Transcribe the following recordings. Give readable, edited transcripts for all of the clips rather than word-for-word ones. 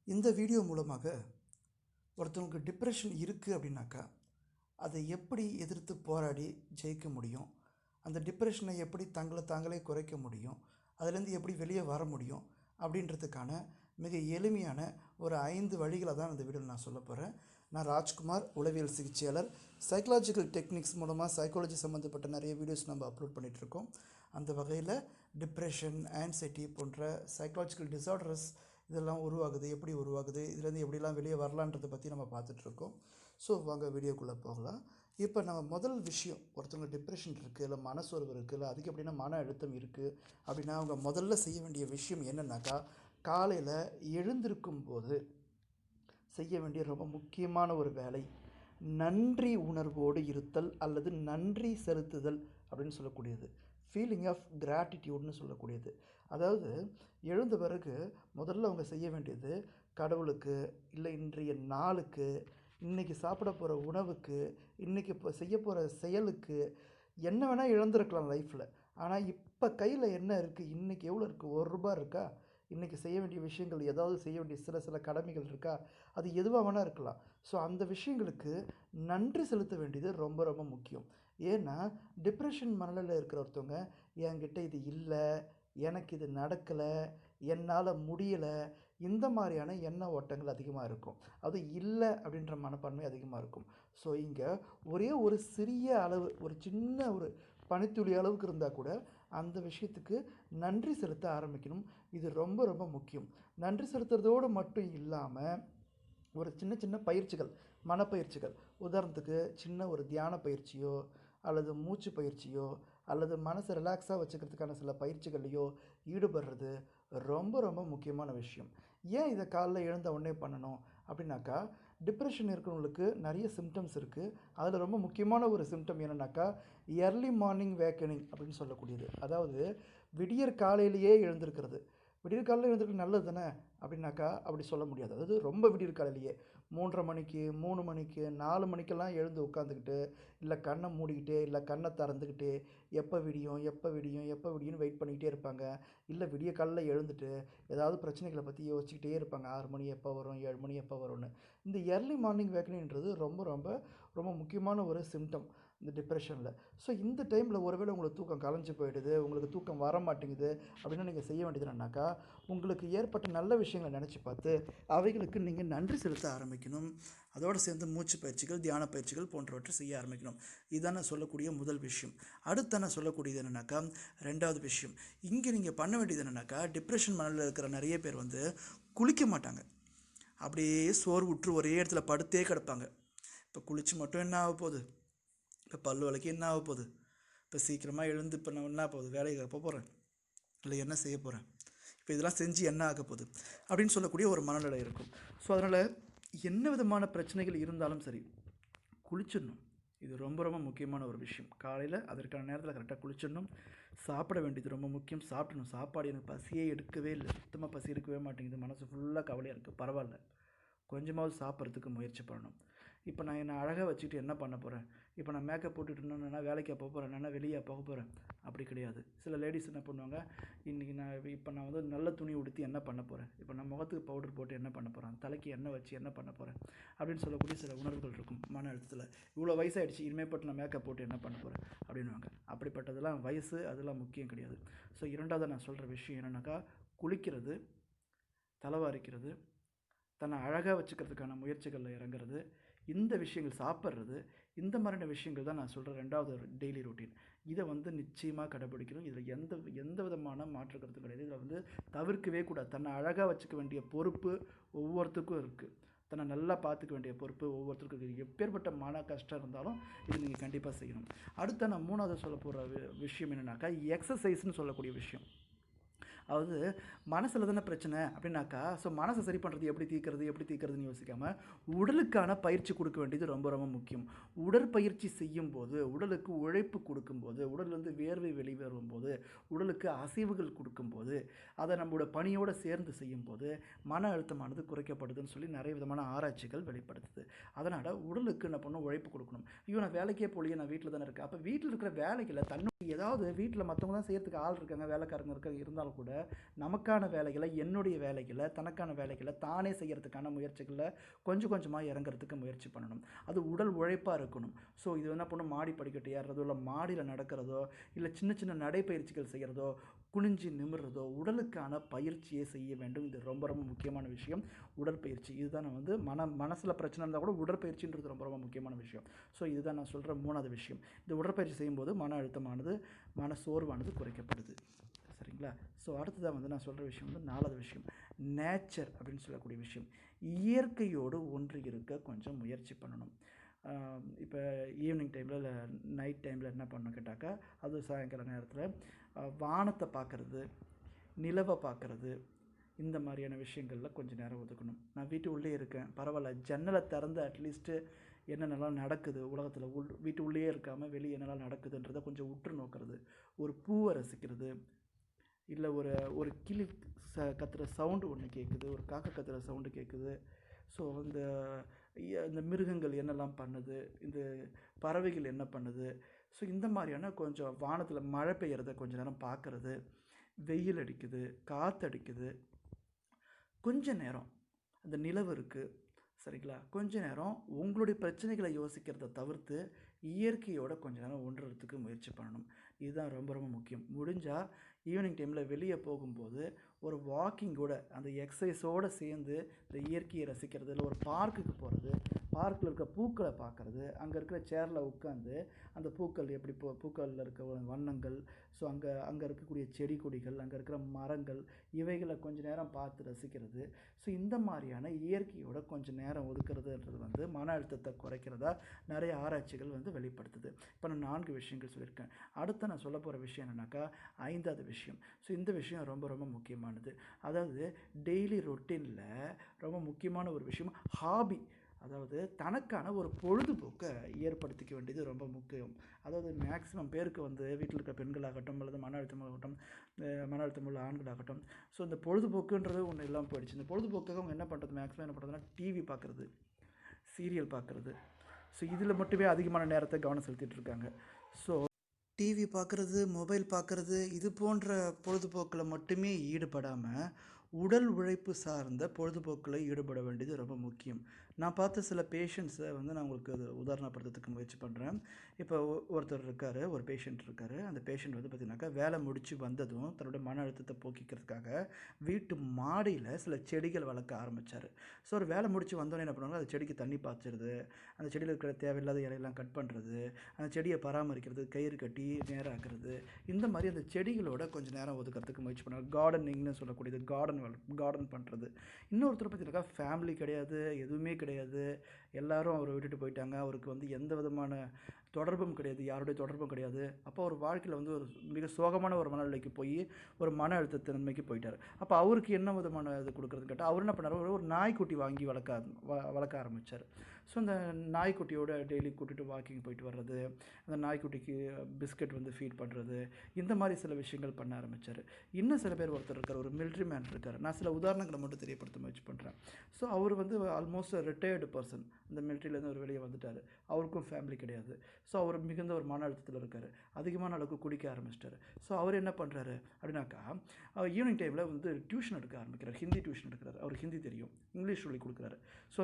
இந்த வீடியோ மூலமாக ஒருத்தவங்களுக்கு டிப்ரெஷன் இருக்குது அப்படின்னாக்கா அதை எப்படி எதிர்த்து போராடி ஜெயிக்க முடியும், அந்த டிப்ரெஷனை எப்படி தங்களை தாங்களே குறைக்க முடியும், அதுலேருந்து எப்படி வெளியே வர முடியும் அப்படின்றதுக்கான மிக எளிமையான ஒரு 5 வழிகளை தான் இந்த வீடியோவில் நான் சொல்ல போகிறேன். நான் ராஜ்குமார், உளவியல் சிகிச்சையாளர். சைக்கலாஜிக்கல் டெக்னிக்ஸ் மூலமாக சைக்காலஜி சம்மந்தப்பட்ட நிறைய வீடியோஸ் நம்ம அப்லோட் பண்ணிகிட்ருக்கோம். அந்த வகையில் டிப்ரெஷன், ஆன்சைட்டி போன்ற சைக்கலாஜிக்கல் டிசார்டர்ஸ் இதெல்லாம் உருவாகுது, எப்படி உருவாகுது, இதுலேருந்து எப்படிலாம் வெளியே வரலான்றதை பற்றி நம்ம பார்த்துட்ருக்கோம். ஸோ வாங்க வீடியோக்குள்ளே போகலாம். இப்போ நம்ம முதல் விஷயம், ஒருத்தவங்க டிப்ரெஷன் இருக்குது, இல்லை மனசோர்வு இருக்குது, இல்லை அதுக்கு எப்படின்னா மன அழுத்தம் இருக்குது அப்படின்னா அவங்க முதல்ல செய்ய வேண்டிய விஷயம் என்னென்னாக்கா, காலையில் எழுந்திருக்கும் போது செய்ய வேண்டிய ரொம்ப முக்கியமான ஒரு வேலை நன்றி உணர்வோடு இருத்தல் அல்லது நன்றி செலுத்துதல் அப்படின்னு சொல்லக்கூடியது. ஃபீலிங் ஆஃப் கிராட்டிடியூட்னு சொல்லக்கூடியது. அதாவது எழுந்த பிறகு முதல்ல அவங்க செய்ய வேண்டியது கடவுளுக்கு, இல்லை இன்றைய நாளுக்கு, இன்றைக்கி சாப்பிட போகிற உணவுக்கு, இன்றைக்கி இப்போ செய்ய போகிற செயலுக்கு, என்ன வேணால் இழந்திருக்கலாம் லைஃப்பில். ஆனால் இப்போ கையில் என்ன இருக்குது, இன்றைக்கி எவ்வளோ இருக்குது, ₹1 இருக்கா, இன்றைக்கி செய்ய வேண்டிய விஷயங்கள், ஏதாவது செய்ய வேண்டிய சில கடமைகள் இருக்கா, அது எதுவாக வேணால் இருக்கலாம். ஸோ அந்த விஷயங்களுக்கு நன்றி செலுத்த வேண்டியது ரொம்ப ரொம்ப முக்கியம். ஏன்னா டிப்ரெஷன் மனநிலையில் இருக்கிற ஒருத்தவங்க என்கிட்ட இது இல்லை, எனக்கு இது நடக்கலை, என்னால் முடியலை, இந்த மாதிரியான எண்ண ஓட்டங்கள் அதிகமாக இருக்கும். அது இல்லை அப்படின்ற மனப்பான்மை அதிகமாக இருக்கும். ஸோ இங்கே ஒரே ஒரு சிறிய அளவு, ஒரு சின்ன ஒரு பனித்துளி அளவுக்கு இருந்தால் கூட அந்த விஷயத்துக்கு நன்றி செலுத்த ஆரம்பிக்கணும். இது ரொம்ப ரொம்ப முக்கியம். நன்றி செலுத்துறதோடு மட்டும் இல்லாமல் ஒரு சின்ன சின்ன பயிற்சிகள், மனப்பயிற்சிகள், உதாரணத்துக்கு சின்ன ஒரு தியான பயிற்சியோ அல்லது மூச்சு பயிற்சியோ அல்லது மனசை ரிலாக்ஸாக வச்சுக்கிறதுக்கான சில பயிற்சிகள்லையோ ஈடுபடுறது ரொம்ப ரொம்ப முக்கியமான விஷயம். ஏன் இதை காலைல எழுந்த உடனே பண்ணணும் அப்படின்னாக்கா, டிப்ரெஷன் இருக்கிறவங்களுக்கு நிறைய சிம்டம்ஸ் இருக்குது. அதில் ரொம்ப முக்கியமான ஒரு சிம்டம் என்னென்னாக்கா, எர்லி மார்னிங் வேக்கனிங் அப்படின்னு சொல்லக்கூடியது. அதாவது விடியற் காலையிலேயே எழுந்திருக்கிறது. விடியற் காலையில் எழுந்திருக்கிறது நல்லது தானே அப்படின்னாக்கா அப்படி சொல்ல முடியாது. அதாவது ரொம்ப விடியற் காலையிலேயே 3:30 மணிக்கு, 3 மணிக்கு, 4 மணிக்கெல்லாம் எழுந்து உட்காந்துக்கிட்டு, இல்லை கண்ணை மூடிக்கிட்டு, இல்லை கண்ணை திறந்துக்கிட்டு எப்போ விடியும் எப்போ விடியும் எப்போ விடியும்னு வெயிட் பண்ணிக்கிட்டே இருப்பாங்க. இல்லை விடிய காலையில் எழுந்துட்டு ஏதாவது பிரச்சனைகளை பற்றி யோசிச்சுக்கிட்டே இருப்பாங்க. 6 மணி எப்போ வரும், 7 மணி எப்போ வரும்னு. இந்த எர்லி மார்னிங் வேக்கனிங்கிறது ரொம்ப ரொம்ப ரொம்ப முக்கியமான ஒரு சிம்டம் இந்த டிப்ரெஷனில். ஸோ இந்த டைமில் ஒருவேளை உங்களுக்கு தூக்கம் கலைஞ்சு போயிடுது, உங்களுக்கு தூக்கம் வர மாட்டேங்குது அப்படின்னா நீங்கள் செய்ய வேண்டியது என்னன்னாக்கா, உங்களுக்கு ஏற்பட்ட நல்ல விஷயங்களை நினச்சி பார்த்து அவைகளுக்கு நீங்கள் நன்றி செலுத்த ஆரம்பிக்கணும். அதோடு சேர்ந்து மூச்சு பயிற்சிகள், தியான பயிற்சிகள் போன்றவற்றை செய்ய ஆரம்பிக்கணும். இதுதான் நான் சொல்லக்கூடிய முதல் விஷயம். அடுத்து நான் சொல்லக்கூடியது என்னென்னாக்கா, ரெண்டாவது விஷயம், இங்கே நீங்கள் பண்ண வேண்டியது என்னென்னாக்கா, டிப்ரெஷன் மனதில் இருக்கிற நிறைய பேர் குளிக்க மாட்டாங்க. அப்படியே சோர்வுற்று ஒரே இடத்துல படுத்தே கிடப்பாங்க. இப்போ குளித்து மட்டும் என்ன ஆக போகுது, இப்போ பல் விளக்கி என்ன ஆக போகுது, இப்போ சீக்கிரமாக எழுந்து இப்போ நான் என்ன போகுது, வேலைக்கு எப்போ போகிறேன், இல்லை என்ன செய்ய போகிறேன், இப்போ இதெல்லாம் செஞ்சு என்ன ஆக போகுது அப்படின்னு சொல்லக்கூடிய ஒரு மனநிலை இருக்கும். ஸோ அதனால் என்ன விதமான பிரச்சனைகள் இருந்தாலும் சரி, குளிச்சிடணும். இது ரொம்ப ரொம்ப முக்கியமான ஒரு விஷயம். காலையில் அதற்கான நேரத்தில் கரெக்டாக குளிச்சிடணும். சாப்பிட வேண்டியது ரொம்ப முக்கியம். சாப்பிடணும். சாப்பாடு எனக்கு பசியே எடுக்கவே இல்லை, சுத்தமாக பசி எடுக்கவே மாட்டேங்குது, மனசு ஃபுல்லாக கவலையாக இருக்குது, பரவாயில்ல, கொஞ்சமாவது சாப்பிட்றதுக்கு முயற்சி பண்ணணும். இப்போ நான் என்னை அழகாக வச்சுக்கிட்டு என்ன பண்ண போகிறேன், இப்போ நான் மேக்கப் போட்டுட்டு இருந்தேன்னா வேலைக்கு போக போகிறேன், நான் வெளியே போக போகிறேன், அப்படி கிடையாது. சில லேடிஸ் என்ன பண்ணுவாங்க, இன்றைக்கி நான் நல்ல துணி உடுத்தி என்ன பண்ண போகிறேன், இப்போ நான் முகத்துக்கு பவுடர் போட்டு என்ன பண்ண போகிறேன், தலைக்கு எண்ணெய் வச்சு என்ன பண்ண போகிறேன் அப்படின்னு சொல்லக்கூடிய சில உணர்வுகள் இருக்கும் மன அழுத்தத்தில். இவ்வளோ வயசாகிடுச்சு, இனிமேல் போட்டு நான் மேக்கப் போட்டு என்ன பண்ண போகிறேன் அப்படின்வாங்க. அப்படிப்பட்டதெல்லாம் வயசு அதெல்லாம் முக்கியம் கிடையாது. ஸோ இரண்டாவது நான் சொல்கிற விஷயம் என்னென்னாக்கா, குளிக்கிறது, தலைவாரிக்கிறது, தன்னை அழகாக வச்சுக்கிறதுக்கான முயற்சிகளில் இறங்குறது, இந்த விஷயங்கள் சாப்பிட்றது, இந்த மாதிரியான விஷயங்கள் தான் நான் சொல்கிற ரெண்டாவது டெய்லி ரொட்டீன். இதை நிச்சயமாக கடைப்பிடிக்கணும். இதில் எந்த விதமான மாற்று கருத்தும் கிடையாது. இதில் தவிர்க்கவே கூடாது. தன்னை அழகாக வச்சுக்க வேண்டிய பொறுப்பு ஒவ்வொருத்தருக்கும் இருக்குது. தன்னை நல்லா பார்த்துக்க வேண்டிய பொறுப்பு ஒவ்வொருத்தருக்கும் இருக்குது. எப்பேற்பட்ட மன கஷ்டம் இருந்தாலும் இது நீங்கள் கண்டிப்பாக செய்யணும். அடுத்த நான் மூணாவது சொல்ல போகிற விஷயம் என்னென்னாக்கா, எக்ஸசைஸ்ன்னு சொல்லக்கூடிய விஷயம். அதாவது மனசில் தானே பிரச்சனை அப்படின்னாக்கா, ஸோ மனசை சரி பண்ணுறது எப்படி தீர்க்கிறதுன்னு யோசிக்காமல் உடலுக்கான பயிற்சி கொடுக்க வேண்டியது ரொம்ப ரொம்ப முக்கியம். உடற்பயிற்சி செய்யும்போது, உடலுக்கு உழைப்பு கொடுக்கும்போது, உடல்லேருந்து வேர்வை வெளிவரும்போது, உடலுக்கு அசைவுகள் கொடுக்கும்போது, அதை நம்மளோட பணியோடு சேர்ந்து செய்யும்போது மன அழுத்தமானது குறைக்கப்படுதுன்னு சொல்லி நிறைய விதமான ஆராய்ச்சிகள் வெளிப்படுத்துது. அதனால் உடலுக்கு என்ன பண்ணணும், உழைப்பு கொடுக்கணும். ஐயோ நான் வேலைக்கே போலியே, நான் வீட்டில் தானே இருக்கேன். அப்போ வீட்டில் இருக்கிற வேலைகளை ஏதாவது வீட்டில் மற்றவங்க தான் செய்கிறதுக்கு ஆள் இருக்காங்க, வேலைக்காரங்க இருந்தாலும் கூட நமக்கான வேலைகளை, என்னுடைய வேலைகளை, தனக்கான வேலைகளை தானே செய்கிறதுக்கான முயற்சிகளில் கொஞ்சம் கொஞ்சமாக இறங்குறதுக்கு முயற்சி பண்ணணும். அது உடல் உழைப்பாக இருக்கணும். ஸோ இது என்ன பண்ணும், மாடி படிக்கட்டு ஏறுறதோ, இல்லை மாடியில் நடக்கிறதோ, இல்லை சின்ன சின்ன நடைப்பயிற்சிகள் செய்கிறதோ, குனிஞ்சு நிமிர்றதோ, உடலுக்கான பயிற்சியை செய்ய வேண்டும். இது ரொம்ப ரொம்ப முக்கியமான விஷயம், உடற்பயிற்சி. இதுதான் நான் வந்து மனசில் பிரச்சனை இருந்தால் கூட உடற்பயிற்சின்றது ரொம்ப ரொம்ப முக்கியமான விஷயம். ஸோ இதுதான் நான் சொல்கிற 3வது விஷயம். இந்த உடற்பயிற்சி செய்யும்போது மன அழுத்தமானது, மன சோர்வானது குறைக்கப்படுது. சரிங்களா? ஸோ அடுத்ததாக வந்து நான் சொல்கிற விஷயம் வந்து 4வது விஷயம், நேச்சர் அப்படின்னு சொல்லக்கூடிய விஷயம். இயற்கையோடு ஒன்றி இருக்க கொஞ்சம் முயற்சி பண்ணணும். இப்போ ஈவினிங் டைமில் இல்லை நைட் டைமில் என்ன பண்ணணும் கேட்டாக்கா, அது சாயங்கால நேரத்தில் வானத்தை பார்க்குறது, நிலவை பார்க்குறது, இந்த மாதிரியான விஷயங்களில் கொஞ்சம் நேரம் ஒதுக்கணும். நான் வீட்டு உள்ளே இருக்கேன், பரவாயில்ல, ஜன்னலை திறந்து அட்லீஸ்ட்டு என்னென்னலாம் நடக்குது உலகத்தில், வீட்டு உள்ளேயே இருக்காமல் வெளியே என்னெல்லாம் நடக்குதுன்றதை கொஞ்சம் உற்று நோக்கிறது, ஒரு பூவை ரசிக்கிறது, இல்லை ஒரு கிளி கத்துற சவுண்டு ஒன்று கேட்குது, ஒரு காக்கா கத்துற சவுண்டு கேட்குது. ஸோ இந்த மிருகங்கள் என்னெல்லாம் பண்ணுது, இந்த பறவைகள் என்ன பண்ணுது, ஸோ இந்த மாதிரியான கொஞ்சம் வானத்தில் மழை பெய்யறத கொஞ்ச நேரம் பார்க்குறது, வெயில் அடிக்குது, காற்று அடிக்குது, கொஞ்ச நேரம் அந்த நிலவு இருக்குது. சரிங்களா? கொஞ்ச நேரம் உங்களுடைய பிரச்சனைகளை யோசிக்கிறத தவிர்த்து இயற்கையோட கொஞ்ச நேரம் ஒன்றுறதுக்கு முயற்சி பண்ணணும். இதுதான் ரொம்ப ரொம்ப முக்கியம். முடிஞ்சால் ஈவினிங் டைமில் வெளியே போகும்போது ஒரு வாக்கிங்கோட, அந்த எக்ஸசைஸோடு சேர்ந்து இந்த இயற்கையை ரசிக்கிறது, இல்லை ஒரு பார்க்குக்கு போகிறது, பார்க்கில் இருக்க பூக்களை பார்க்குறது, அங்கே இருக்கிற சேரில் உட்காந்து அந்த பூக்கள் எப்படி பூக்களில் இருக்க வண்ணங்கள், ஸோ அங்கே இருக்கக்கூடிய செடி கொடிகள், அங்கே இருக்கிற மரங்கள், இவைகளை கொஞ்சம் நேரம் பார்த்து ரசிக்கிறது. ஸோ இந்த மாதிரியான இயற்கையோட கொஞ்சம் நேரம் ஒதுக்குறதுன்றது வந்து மன அழுத்தத்தை குறைக்கிறதா நிறைய ஆராய்ச்சிகள் வந்து வெளிப்படுத்துது. இப்போ நான் 4 விஷயங்கள் சொல்லியிருக்கேன். அடுத்து நான் சொல்ல போகிற விஷயம் என்னென்னாக்கா 5வது விஷயம். ஸோ இந்த விஷயம் ரொம்ப ரொம்ப முக்கியமானது. அதாவது டெய்லி ரொட்டீனில் ரொம்ப முக்கியமான ஒரு விஷயம் ஹாபி. அதாவது தனக்கான ஒரு பொழுதுபோக்கை ஏற்படுத்திக்க வேண்டியது ரொம்ப முக்கியம். அதாவது மேக்ஸிமம் பேருக்கு வந்து வீட்டில் இருக்கிற பெண்களாகட்டும், அல்லது மன அழுத்தம் உள்ள ஆண்களாகட்டும், ஸோ இந்த பொழுதுபோக்குன்றது ஒன்று இல்லாமல் போயிடுச்சு. இந்த பொழுதுபோக்காக அவங்க என்ன பண்ணுறது, மேக்ஸிமம் என்ன பண்ணுறதுன்னா டிவி பார்க்குறது, சீரியல் பார்க்குறது. ஸோ இதில் மட்டுமே அதிகமான நேரத்தை கவனம் செலுத்திட்டு இருக்காங்க. ஸோ டிவி பார்க்குறது, மொபைல் பார்க்குறது, இது போன்ற பொழுதுபோக்கில் மட்டுமே ஈடுபடாமல் உடல் உழைப்பு சார்ந்த பொழுதுபோக்கில் ஈடுபட வேண்டியது ரொம்ப முக்கியம். நான் பார்த்த சில பேஷண்ட்ஸை வந்து நான் உங்களுக்கு அது உதாரணப்படுத்துறதுக்கு முயற்சி பண்ணுறேன். இப்போ ஒருத்தர் இருக்கார், ஒரு பேஷண்ட் இருக்கார். அந்த பேஷண்ட் வந்து பார்த்திங்கனாக்கா வேலை முடித்து வந்ததும் தன்னோட மன அழுத்தத்தை போக்கிக்கிறதுக்காக வீட்டு மாடியில் சில செடிகள் வளர்க்க ஆரம்பித்தார். ஸோ ஒரு வேலை முடித்து வந்தோடனே என்ன பண்ணுவாங்க, அந்த செடிக்கு தண்ணி பாய்ச்சிறது, அந்த செடியில் இருக்கிற தேவையில்லாத இலையெல்லாம் கட் பண்ணுறது, அந்த செடியை பராமரிக்கிறது, கயிறு கட்டி நேராக்குறது, இந்த மாதிரி அந்த செடிகளோட கொஞ்சம் நேரம் ஒதுக்கிறதுக்கு முயற்சி பண்ணுவாங்க. கார்டனிங்னு சொல்லக்கூடியது, கார்டன் பண்ணுறது. இன்னொருத்தர் பார்த்தீங்கன்னாக்கா ஃபேமிலி கிடையாது, எதுவுமே கிடையாது, எல்லாரும் அவரை விட்டுட்டு போயிட்டாங்க. அவருக்கு வந்து எந்த விதமான தொடர்பும் கிடையாது, யாருடைய தொடர்பும் கிடையாது. அப்போ அவர் வாழ்க்கையில் வந்து ஒரு மிக சோகமான ஒரு மனநிலைக்கு போய் ஒரு மன அழுத்த தன்மைக்கு போயிட்டார். அப்போ அவருக்கு என்ன விதமான இது கொடுக்குறதுன்னு கேட்டால், அவர் என்ன பண்ணார், ஒரு நாய்க்குட்டி வாங்கி வளர்க்க ஆரம்பித்தார். ஸோ அந்த நாய்க்குட்டியோட டெய்லி கூட்டிகிட்டு வாக்கிங் போயிட்டு வர்றது, அந்த நாய்க்குட்டிக்கு பிஸ்கட் வந்து ஃபீட் பண்ணுறது, இந்த மாதிரி சில விஷயங்கள் பண்ண ஆரம்பித்தார். இன்னும் சில பேர் ஒருத்தர் இருக்கார், ஒரு மிலிட்ரி மேன் இருக்கார். நான் சில உதாரணங்களை மட்டும் தெரியப்படுத்த முயற்சி பண்ணுறேன். ஸோ அவர் வந்து ஆல்மோஸ்ட் ரிட்டையர்டு பர்சன், இந்த மிலிட்ரியிலேருந்து ஒரு வெளியே வந்துட்டார். அவருக்கும் ஃபேமிலி கிடையாது. ஸோ அவர் மிகுந்த ஒரு மன அழுத்தத்தில் இருக்கார், அதிகமான அளவுக்கு குடிக்க ஆரம்பிச்சிட்டார். ஸோ அவர் என்ன பண்ணுறாரு அப்படின்னாக்கா, ஈவினிங் டைமில் வந்து டியூஷன் எடுக்க ஆரம்பிக்கிறார், ஹிந்தி டியூஷன் எடுக்கிறார். அவருக்கு ஹிந்தி தெரியும், இங்கிலீஷ் சொல்லி கொடுக்குறாரு. ஸோ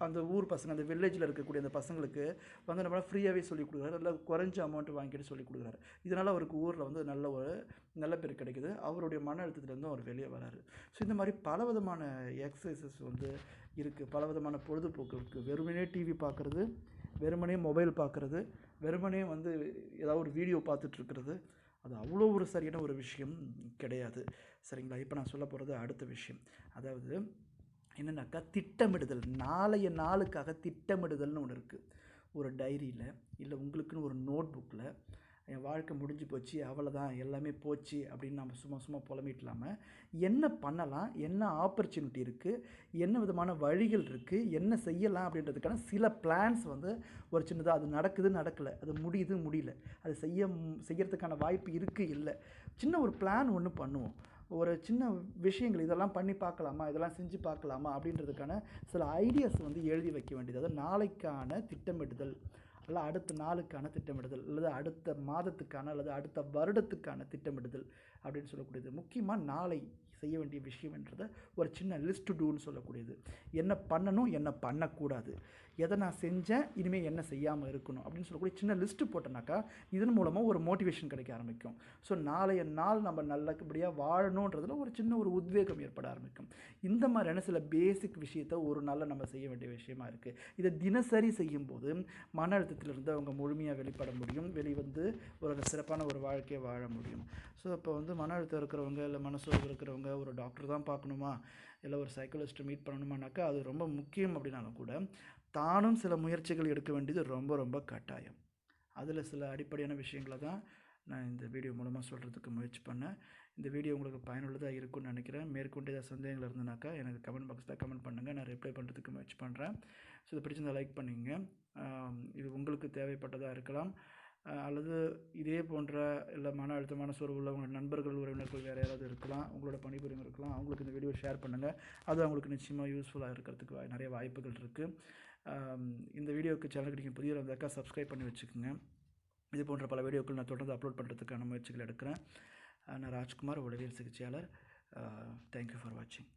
அந்த ஊர் பசங்க, அந்த வில்லேஜில் இருக்கக்கூடிய அந்த பசங்களுக்கு வந்து நம்ம ஃப்ரீயாகவே சொல்லிக் கொடுக்குறாரு, இல்லை குறைஞ்ச அமௌண்ட் வாங்கிட்டு சொல்லிக் கொடுக்குறாரு. இதனால் அவருக்கு ஊரில் வந்து நல்ல பேர் கிடைக்குது, அவருடைய மன அழுத்தத்துலேருந்து அவர் வெளியே வராரு. ஸோ இந்த மாதிரி பல விதமான எக்ஸசைசஸ் வந்து இருக்குது, பல விதமான பொழுதுபோக்கு இருக்குது. வெறுமனே டிவி பார்க்குறது, வெறுமனே மொபைல் பார்க்குறது, வெறுமனே வந்து ஏதாவது ஒரு வீடியோ பார்த்துட்ருக்கிறது, அது அவ்வளோ ஒரு சரியான ஒரு விஷயம் கிடையாது. சரிங்களா? இப்போ நான் சொல்ல போகிறது அடுத்த விஷயம். அதாவது என்னென்னாக்கா திட்டமிடுதல். நாளைய நாளுக்காக திட்டமிடுதல்னு ஒன்று இருக்குது. ஒரு டைரியில், இல்லை உங்களுக்குன்னு ஒரு நோட் புக்கில், என் வாழ்க்கை முடிஞ்சு போச்சு, அவ்வளோதான், எல்லாமே போச்சு அப்படின்னு நம்ம சும்மா புலம்பிட்டு இல்லாமல், என்ன பண்ணலாம், என்ன ஆப்பர்ச்சுனிட்டி இருக்குது, என்ன விதமான வழிகள் இருக்குது, என்ன செய்யலாம் அப்படின்றதுக்கான சில பிளான்ஸ் வந்து ஒரு சின்னதாக, அது நடக்குது நடக்கலை, அது முடியல, அது செய்யறதுக்கான வாய்ப்பு இருக்குது இல்லை, சின்ன ஒரு பிளான் ஒன்று பண்ணுவோம். ஒரு சின்ன விஷயங்கள், இதெல்லாம் பண்ணி பார்க்கலாமா, இதெல்லாம் செஞ்சு பார்க்கலாமா அப்படின்றதுக்கான சில ஐடியாஸ் வந்து எழுதி வைக்க வேண்டியது. அதாவது நாளைக்கான திட்டமிடுதல் அல்ல அடுத்த நாளுக்கான திட்டமிடுதல், அல்லது அடுத்த மாதத்துக்கான அல்லது அடுத்த வருடத்துக்கான திட்டமிடுதல் அப்படின்னு சொல்லக்கூடியது. முக்கியமாக நாளை செய்ய வேண்டிய விஷயம்ன்றதை ஒரு சின்ன லிஸ்ட் டூன்னு சொல்லக்கூடியது. என்ன பண்ணணும், என்ன பண்ணக்கூடாது, எதை நான் செஞ்சேன், இனிமேல் என்ன செய்யாமல் இருக்கணும் அப்படின்னு சொல்லக்கூடிய சின்ன லிஸ்ட்டு போட்டோன்னாக்கா இதன் மூலமாக ஒரு மோட்டிவேஷன் கிடைக்க ஆரம்பிக்கும். ஸோ நாளைய நாள் நம்ம நல்லபடியாக வாழணுன்றதுல ஒரு சின்ன ஒரு உத்வேகம் ஏற்பட ஆரம்பிக்கும். இந்த மாதிரியான சில பேசிக் விஷயத்தை ஒரு நாளில் நம்ம செய்ய வேண்டிய விஷயமா இருக்குது. இதை தினசரி செய்யும்போது மன அழுத்தத்திலிருந்து அவங்க முழுமையாக வெளிப்பட முடியும், வெளிவந்து ஒரு சிறப்பான ஒரு வாழ்க்கையை வாழ முடியும். ஸோ இப்போ மன அழுத்தம் இருக்கிறவங்க இல்லை மனசோர்வு இருக்கிறவங்க ஒரு டாக்டர் தான் பார்க்கணுமா, இல்லை ஒரு சைக்காலஜிஸ்ட்டை மீட் பண்ணணுமானாக்கா அது ரொம்ப முக்கியம் அப்படின்னாலும் கூட தானும் சில முயற்சிகள் எடுக்க வேண்டியது ரொம்ப ரொம்ப கட்டாயம். அதில் சில அடிப்படையான விஷயங்களை தான் நான் இந்த வீடியோ மூலமாக சொல்கிறதுக்கு முயற்சி பண்ணேன். இந்த வீடியோ உங்களுக்கு பயனுள்ளதாக இருக்கும்னு நினைக்கிறேன். மேற்கொண்டு ஏதாவது சந்தேகங்கள் இருந்ததுனாக்கா எனக்கு கமெண்ட் பாக்ஸில் கமெண்ட் பண்ணுங்கள், நான் ரிப்ளை பண்ணுறதுக்கு முயற்சி பண்ணுறேன். ஸோ இதை பிடிச்சிருந்தால் லைக் பண்ணிங்க. இது உங்களுக்கு தேவைப்பட்டதாக இருக்கலாம், அல்லது இதே போன்ற இல்லை மன அழுத்தமான சோர்வு உள்ள உங்கள் நண்பர்கள் உறவினர்கள் வேறு யாராவது இருக்கலாம், உங்களோட பணிபுரியும் இருக்கலாம். அவங்களுக்கு இந்த வீடியோ ஷேர் பண்ணுங்கள். அது அவங்களுக்கு நிச்சயமாக யூஸ்ஃபுல்லாக இருக்கிறதுக்கு நிறைய வாய்ப்புகள் இருக்குது. இந்த வீடியோவுக்கு சேனலுக்கு நீங்கள் புதிய வந்தாக்கா சப்ஸ்கிரைப் பண்ணி வச்சுக்கோங்க. இது போன்ற பல வீடியோக்கள் நான் தொடர்ந்து அப்லோட் பண்ணுறதுக்கான முயற்சிகள் எடுக்கிறேன். நான் ராஜ்குமார், உளவியல் சிகிச்சையாளர். தேங்க்யூ ஃபார் வாட்சிங்.